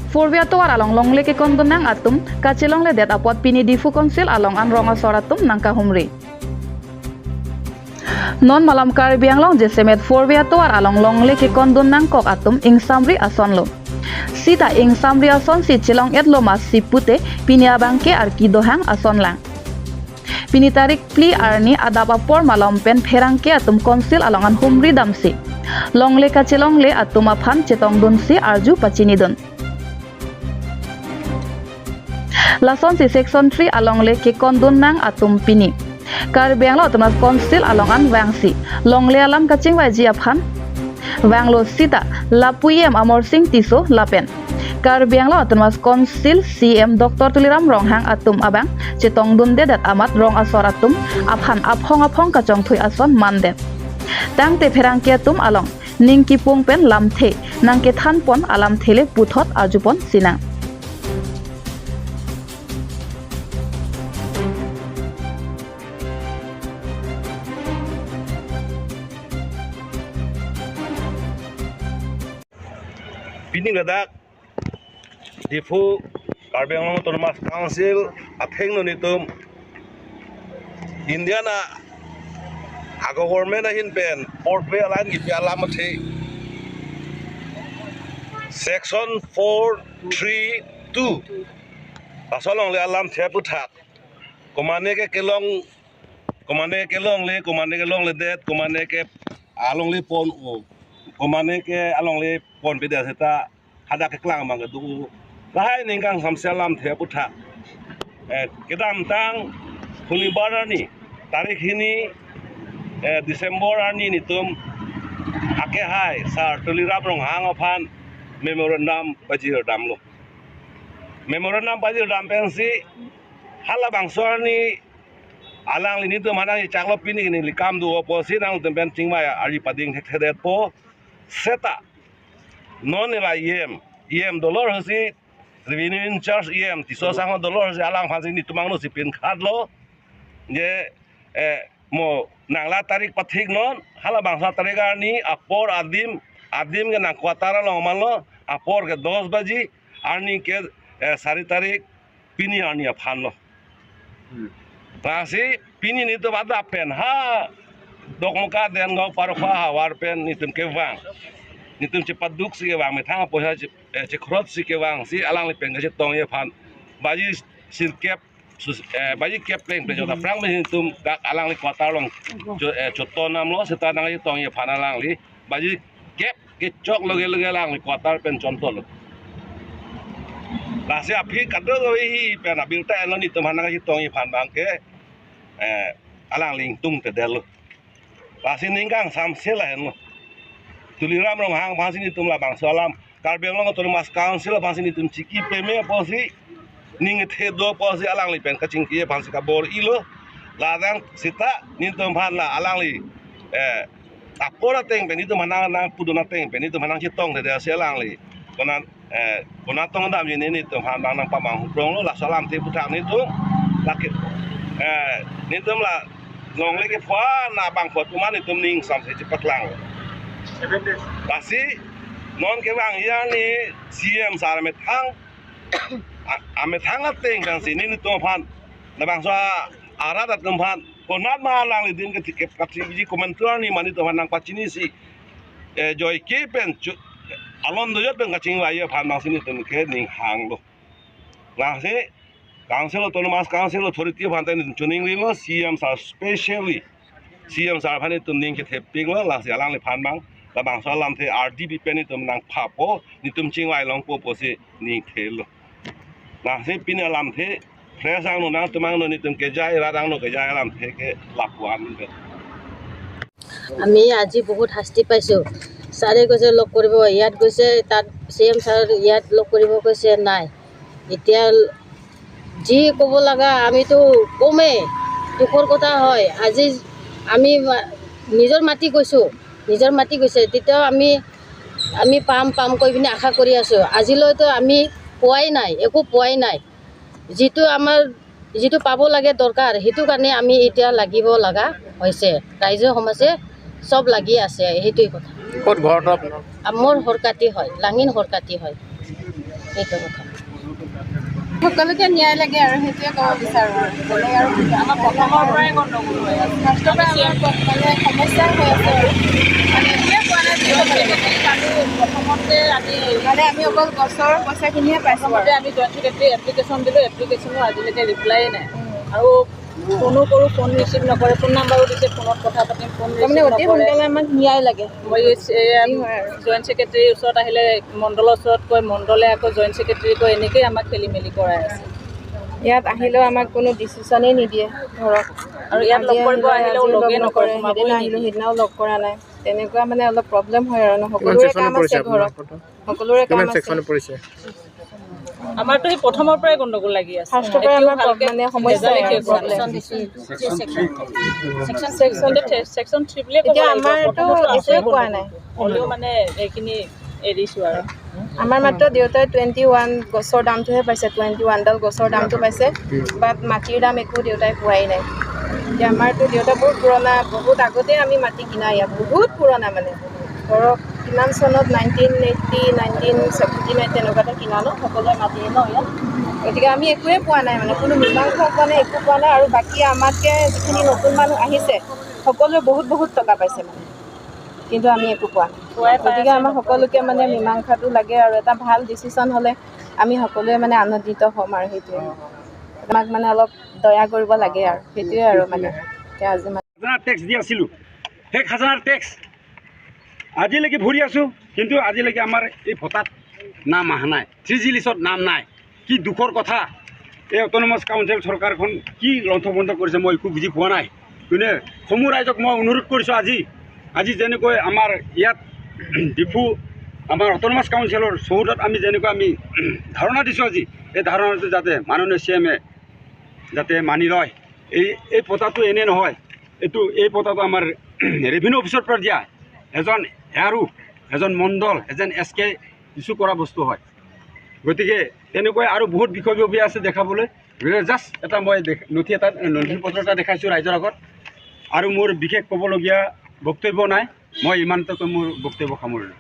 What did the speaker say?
Forbiato along longle ke kondonang atum kacilong le det apot pini difu konsil along an ronga soratum nangka humri. Non malam Karbiang long jesemet Forbiato along longle ke kondonang kok atum ing samri ason lo. Sita ing samri ason si cilong et lo mas si pute pini abangke arki dohang ason lang. Pini tarik pli arni adapa por malam pen perangke atum konsil along an humri damsi. Longle kacilong le atum aphan cetong dunsi arju pacinidon. Lason si section 3 along le ke kondon nang atum pini. Karbiang lo temas konsil along an wangsi. Long le alam kacing waji aphan. Wang lo sita lapuyem amor sing tiso lapen. Karbiang lo temas konsil CM Dr. Tuliram Ronghang atum abang. Cetong dun dedat amat rong asor atum. Aphan aphong kacong thui ason mandet. Tang te perang ke atum along. Ning kipung pen lam the. Nang ke than pon alam thele puthot ajupon sinang. Pining dadak difu Karbiang Autonomous Council atheng no nitum Indiana ago government hin pen port pe alan gi alam the section 432 asolong le alam the puthak komane ke kelong le det komane ke along le pon o komane ke along le pon pe da seta hada ke klang mang du lai ningkang samselam the putha kedam tang khuni barani tarikh hini Desember ani nitum ake hai sar Tuliram Ronghang aphan memorandum bajir damlo memorandum bajir dam pensi hala bangsoni alang lini tu mana chaklo pini ni likam du oposi nang tempen tingma ari pading thede po seta non la em dollar hasi revenue in charge em tiso sang dollar hasi alang phansi ni tumang no sipin khadlo je mo nangla tarik pathik non hala bangsa tariga ni apor adim ke nang kwatara lo malo apor ke 10 baji arni ke 4 tarik pini arni aphan lo Pasi pini ni tu bada pen ha dok muka den ngau parkha war pen ni tum ke wang ni tum cepat duk si ke wang me thang poisa cekrot si ke wang si alang le pen ke tong ye phan baji sil kep baji kep pen pe jota prang me tum alang le kota long choton nam lo seta nang ye tong ye phan alang li baji kep ke chok loge alang le kota pen chontol Lasi api kadang kau pen abil tak elok ni teman nak hitong i pan bang ke alang lingtung tedel. Lasi ningkang samsel lah eno. Tuliram Ronghang pasi ni tum lah bang salam. Karbiang Autonomous Council pasi ni tum ciki peme pasi ning thedo pasi alang li pen kacing kie pasi kabor ilo. Ladang sita ni tum pan lah alang li apora teng pen itu mana nang puduna teng pen itu mana hitong tedel selang li. Kona tong dam ni tu han bang nang pamang huprong lo la salam ti putak ni tu lakit ni tu la long le ke phwa na bang phot man ni tum ning sam se cepat lang pasi non ke bang ya ni CM sar met hang amet hang ateng kang sini ni tu phan na bang so arat at tum phan konat ma lang li din ke tikep katri ji komentar ni mani tu nang pachini si joy ke pen alon do jot ngacing wa ye phan mang sini tum ke ning hang lo la se council autonomous council authority phan tan chuning ri lo CM sar specially CM sar phan tum ning ke theping lo la se alang le phan mang la bang so lam the RDP pen tum nang pha po ni tum ching wai long po se ning the lo la se pin lam the fresh ang no nang tumang no ni tum ke jai ra dang no ke jai lam the ke lakwan আমি আজি বহুত শাস্তি পাইছোঁ ছাৰে কৈছে লগ কৰিব ইয়াত গৈছে তাত CM ছাৰ ইয়াত লগ কৰিব কৈছে নাই এতিয়া যি ক'ব লগা আমিতো কমেই দুখৰ কথা হয় আজি আমি নিজৰ মাটি গৈছে তেতিয়াও আমি পাম কৈ পিনে আশা কৰি আছোঁ আজিলৈতো আমি একো পোৱাই নাই যিটো পাব লাগে দৰকাৰ সেইটো কাৰণে আমি এতিয়া লাগিব লগা হৈছে ৰাইজৰ সমাজে সব লাগি আছে সেইটোই কথা ক'ত ঘৰটো আপোনাৰ? মোৰ হৰকাতি হয়, লাঙিন হৰকাতি হয়, সেইটো কথা। সকলোকে ন্যায় লাগে আৰু সেইটোৱে ক'ব বিচাৰোঁ আৰু বেলেগ আৰু আমাৰ প্ৰথমৰ পৰাই গণ্ডগোল হৈ আছে, ফাৰ্ষ্টৰ পৰা আমাৰ মানে সমস্যা হৈ আছে আৰু মানে এতিয়া পোৱা নাই প্ৰথমতে আমি অকল গছৰ পইচাখিনিহে পাইছোঁ। আমি জইণ্ট ছেক্ৰেটাৰী এপ্লিকেশ্যন দিলোঁ, এপ্লিকেশ্যনো আজিলৈকে ৰিপ্লাই নাই আৰু ফোনো কৰোঁ, ফোন ৰিচিভ নকৰে, ফোন নাম্বাৰো দিছে, ফোনত কথা পাতিম, ফোন তাৰমানে অতি সোনকালে আমাক ন্যায় লাগে। মই জইণ্ট ছেক্ৰেটাৰীৰ ওচৰত আহিলে মণ্ডলৰ ওচৰত কয়, মণ্ডলে আকৌ জইণ্ট ছেক্ৰেটাৰী কয়, এনেকৈয়ে আমাক খেলি মেলি কৰাই আছে। ইয়াত আহিলেও আমাক কোনো ডিচিশ্যনেই নিদিয়ে ধৰক, আৰু ইয়াত লগ কৰিব আহিলেও লগে নকৰে, সেইদিনা আহিলোঁ সেইদিনাও লগ কৰা নাই, তেনেকুৱা মানে অলপ প্ৰব্লেম হয় আৰু সকলোৰে কাম আছে ঘৰত, সকলোৰে কাম আছে। আমাৰতো সেই প্ৰথমৰ পৰাই গণ্ডগোল লাগি আছে, ফাৰ্ষ্টৰ পৰা আমাৰ মানে সমস্যা ছেকশ্যন 3 বুলিয়ে ক'ব এতিয়া লাগিব। আমাৰতো একোৱে পোৱা নাই, হ'লেও মানে এইখিনি এৰিছোঁ আৰু আমাৰ মাত্ৰ দেউতাই 21 গছৰ দামটোহে পাইছে, 21ডাল গছৰ দামটো পাইছে, বাট মাটিৰ দাম একো দেউতাই পোৱাই নাই। এতিয়া আমাৰতো দেউতা বহুত পুৰণা, বহুত আগতে আমি মাটি কিনা, ইয়াত বহুত পুৰণা মানে ধৰক কিমান চনত 1980, 1979 তেনেকুৱাতে কিনা ন, সকলোৱে মাটি ন ইয়াত। গতিকে আমি একোৱে পোৱা নাই মানে, কোনো মীমাংসা পোৱা নাই, একো পোৱা নাই। আৰু বাকী আমাতকৈ যিখিনি নতুন মানুহ আহিছে সকলোৱে বহুত বহুত টকা পাইছে মানে, কিন্তু আমি একো পোৱা নাই। গতিকে আমাৰ সকলোকে মানে মীমাংসাটো লাগে আৰু এটা ভাল ডিচিশ্যন হ'লে আমি সকলোৱে মানে আনন্দিত হ'ম আৰু সেইটোৱে আমাক মানে অলপ দয়া কৰিব লাগে আৰু সেইটোৱে আৰু মানে আজি খাজানাৰ টেক্স দি আছিলোঁ, সেই খাজানাৰ টেক্স আজিলৈকে ভৰি আছোঁ, কিন্তু আজিলৈকে আমাৰ এই ভোটাত নাম অহা নাই, 3G লিষ্টত নাম নাই। কি দুখৰ কথা, এই অট'নমাছ কাউন্সিল চৰকাৰখন কি লণ্ঠভণ্ড কৰিছে মই একো বুজি পোৱা নাই। কিন্তু সমূহ ৰাইজক মই অনুৰোধ কৰিছোঁ, আজি যেনেকৈ আমাৰ ইয়াত ডিফু আমাৰ অট'নমাছ কাউন্সিলৰ চৌহদত আমি যেনেকৈ আমি ধাৰণা দিছোঁ, আজি এই ধাৰণাটো যাতে মাননীয় CM যাতে মানি লয়। এই পতাটো এনে নহয়, এই পতাটো আমাৰ ৰেভিনিউ অফিচৰ পৰা দিয়া এজন এআৰও, এজন মণ্ডল, এজন SK ইছ্যু কৰা বস্তু হয়। গতিকে তেনেকৈ আৰু বহুত বিষয় আছে দেখাবলৈ, জাষ্ট এটা মই নথিপত্ৰ এটা দেখাইছোঁ ৰাইজৰ আগত, আৰু মোৰ বিশেষ ক'বলগীয়া বক্তব্য নাই। মই ইমানতে মোৰ বক্তব্য সামৰিলোঁ।